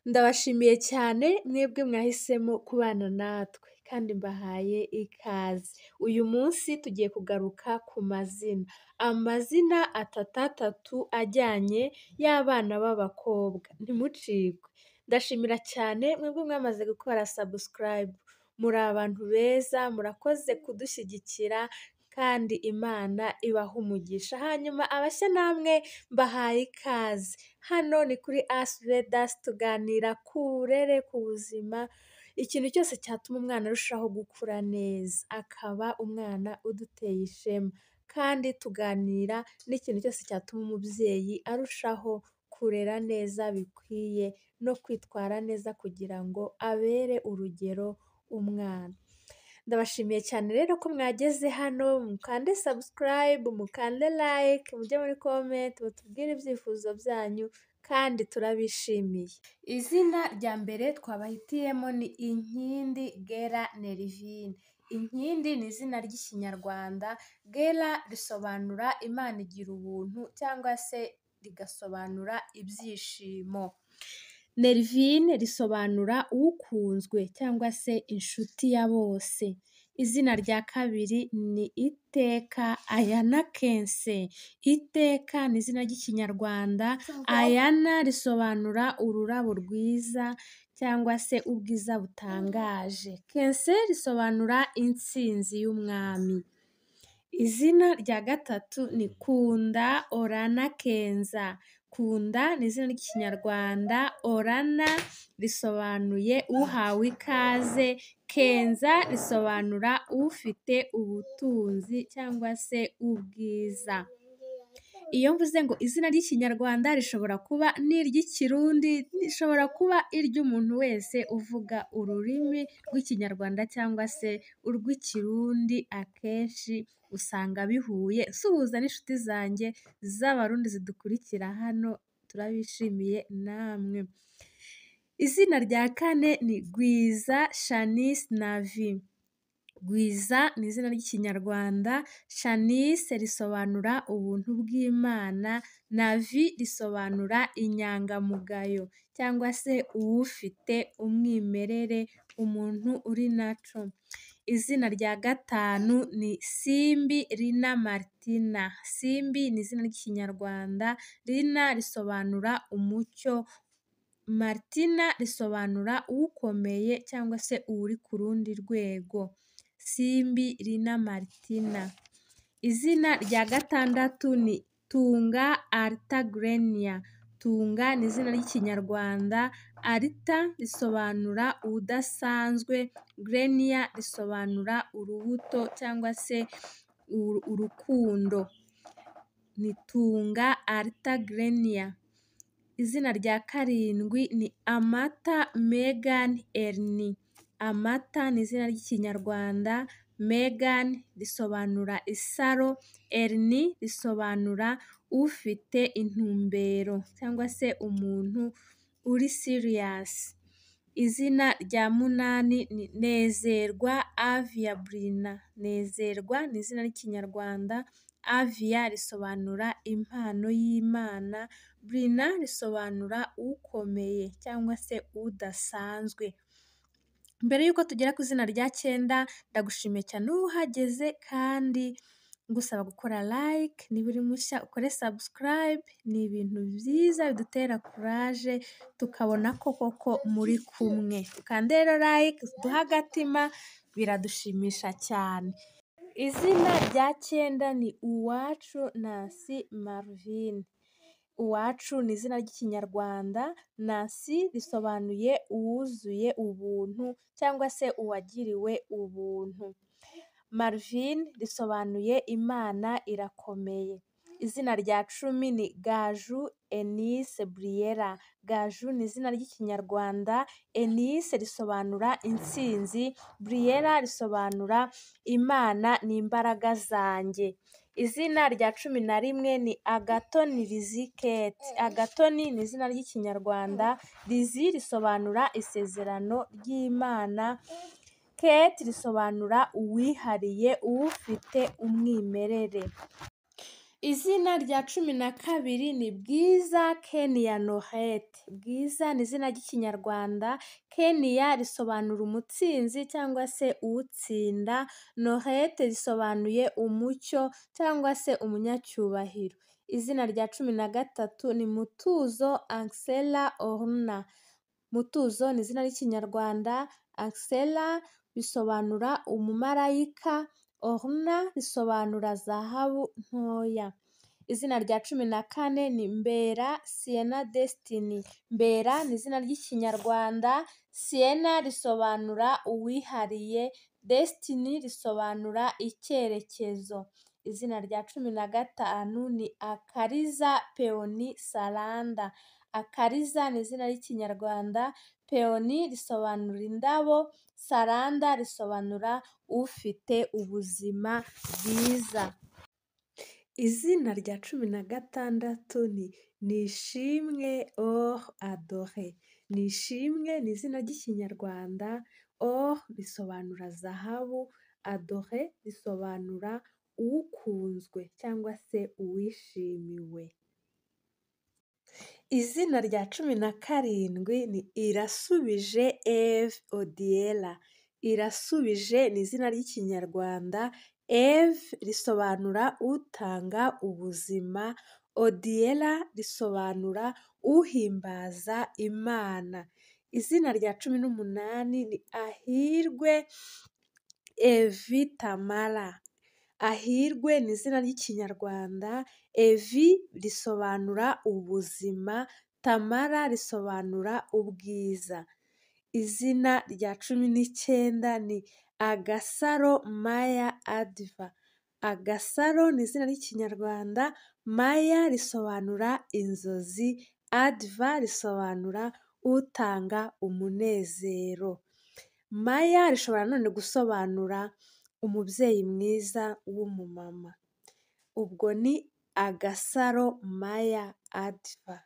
Ndabashimiye cyane mwebwe mwahisemo kubana natwe kandi mbahaye ikaze. Uyu munsi tugiye kugaruka ku mazina. Amazina atatu ajyanye y'abana b'abakobwa. Ntimucikwe. Ndashimira cyane mwebwe mwamaze gukora subscribe. Muri abantu beza, murakoze kudushyigikira kandi Imana ibaha umugisha. Hanyuma abashya namwe mbahaye ikaze. Hano ni kuri As Vedas tuganira ku burere, ku buzima, ikintu cyose cyatuma umwana arushaho gukura neza, akaba umwana uduteye ishema. Kandi tuganira n'ikintu cyose cyatuma umubyeyi arushaho kurera neza bikwiye no kwitwara neza kugira ngo abere urugero umwana. Ndabashimiye cyane rero ko mwageze hano, mukande subscribe, mukande like, mujye muri comment, mutubwire ibyifuzo byanyu kandi turabishimiye. Izina rya mbere twabahitiyemo ni Inkindi Gera Nerivine. Inkindi ni izina ry'Ikinyarwanda, Gera risobanura Imana igira ubuntu cyangwa se rigasobanura ibyishimo. Nerivine risobanura ukunzwe cyangwa se inshuti ya bose. Izina rya kabiri ni Iteka Ayana Kense. Iteka ni izina ry'Ikinyarwanda, Ayana risobanura ururabo rwiza cyangwa se ubwiza butangaje. Kense risobanura intsinzi y'umwami. Izina rya gatatu ni Kunda Orana Kenza. Kunda ni izina ry'Ikinyarwanda, Orana risobanuye uhawe ikaze, Kenza risobanura ufite ubutunzi cyangwa se ubwiza. Iyo mvuze ngo izina ry'Ikinyarwanda rishobora kuba n'iry'Ikirundi, rishobora kuba iry'umuntu wese uvuga ururimi rw'Ikinyarwanda cyangwa se urw'Ikirundi, akenshi usanga bihuye. Suhuza n'inshuti zanjye z'Abarundi zidukurikira hano, turabishimiye namwe. Izina rya kane ni Gwiza Shanice Navi. Gwiza ni izina ry'Ikinyarwanda, Shanice risobanura ubuntu bw'Imana, Navi risobanura inyangamugayo cyangwa se uwufite umwimerere, umuntu uri naco. Izina rya gatanu ni Simbi Rina Martina. Simbi ni izina ry'Ikinyarwanda, Rina risobanura umucyo, Martina risobanura ukomeye cyangwa se uri ku rundi rwego. Simbi Rina Martina. Izina rya gatandatu ni Tunga Arta Grenia. Tunga ni izina ry'Ikinyarwanda, Arta risobanura udasanzwe, Grenia risobanura urubuto cyangwa se urukundo. Ni Tunga Arta Grenia. Izina rya karindwi ni Amata Megan Ernie. Amata ni izina ry'Ikinyarwanda, Megan risobanura isaro, Ernie risobanura ufite intumbero cyangwa se umuntu uri serious. Izina rya munani ni Nezerwa Avia Brina. Nezerwa ni izina ry'Ikinyarwanda, Avia risobanura impano y'Imana, Brina risobanura ukomeye cyangwa se udasanzwe. Mbere y'uko tugera ku izina rya 9, ndagushimiye cyane uhageze kandi ngusaba gukora like, niba uri mushya ukore subscribe. Ni ibintu byiza bidutera courage tukabona ko koko muri kumwe. Ukande rero like, duha agatima, biradushimisha cyane. Izina rya 9 ni Uwacu Nancy Marvine. Uwacu ni izina ry'Ikinyarwanda, Nancy risobanuye uwuzuye ubuntu cyangwa se uwagiriwe ubuntu. Marvine risobanuye Imana irakomeye. Izina rya 10 ni Gaju Eunice Briella. Gaju ni izina ry'Ikinyarwanda, Eunice risobanura intsinzi, Briella risobanura Imana ni imbaraga zanjye. Izina rya 11 ni Agatoni Lizzie Kate. Agatoni ni izina ry'Ikinyarwanda, Lizzie risobanura isezerano ry'Imana, Kate risobanura uwihariye, ufite umwimerere. Izina rya 12 ni Bwiza Kenia Norette. Bwiza ni izina ry'Ikinyarwanda, Kenia risobanura umutsinzi cyangwa se utsinda, Norette risobanuye umucyo cyangwa se umunyacyubahiro. Izina rya 13 ni Mutuzo Ancella Orna. Mutuzo ni izina ry'Ikinyarwanda, Ancella bisobanura umumarayika, Orna risobanura zahabu ntoya. Izina rya 14 ni Mbera Sienna Destiny. Mbera ni izina ry'Ikinyarwanda, Sienna risobanura uwihariye, Destiny risobanura icyerekezo. Izina rya 15 ni Akariza Peony Saranda. Akariza ni izina ry'Ikinyarwanda, Peony risobanura indabo, Saranda risobanura ufite ubuzima bwiza. Izina rya 16 ni Nishimwe Or Adore. Nishimwe ni izina ry'Ikinyarwanda, Or risobanura zahabu, Adore risobanura ukunzwe cyangwa se uwishimiwe. Izina rya 17 ni Irasubije Eve Odiela. Irasubije ni izina ry'Ikinyarwanda, Eve risobanura utanga ubuzima, Odiela risobanura uhimbaza Imana. Izina rya 18 ni Ahirwe Evi Tamara. Ahirwe ni izina ry'Ikinyarwanda, Evi risobanura ubuzima, Tamara risobanura ubwiza. Izina rya 19 ni Agasaro Maya Adva. Agasaro ni izina ry'Ikinyarwanda, Maya risobanura inzozi, Adva risobanura utanga umunezero. Maya rishobora none gusobanura umubyeyi mwiza w'umumama. Ubwo ni Agasaro Maya Adva.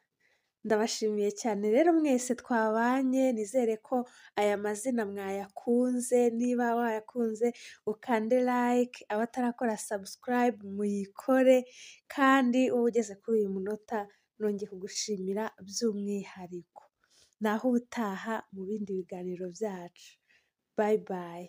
Ndabashimiye cyane rero mwese twabanye, nizere ko aya mazina mwayakunze, niba wayakunze ukande like, abatarakora subscribe muyikore, kandi wowe ugeze kuri uyu munota nongeye kugushimira by'umwihariko. Naho ubutaha mu bindi biganiro byacu. Bye bye.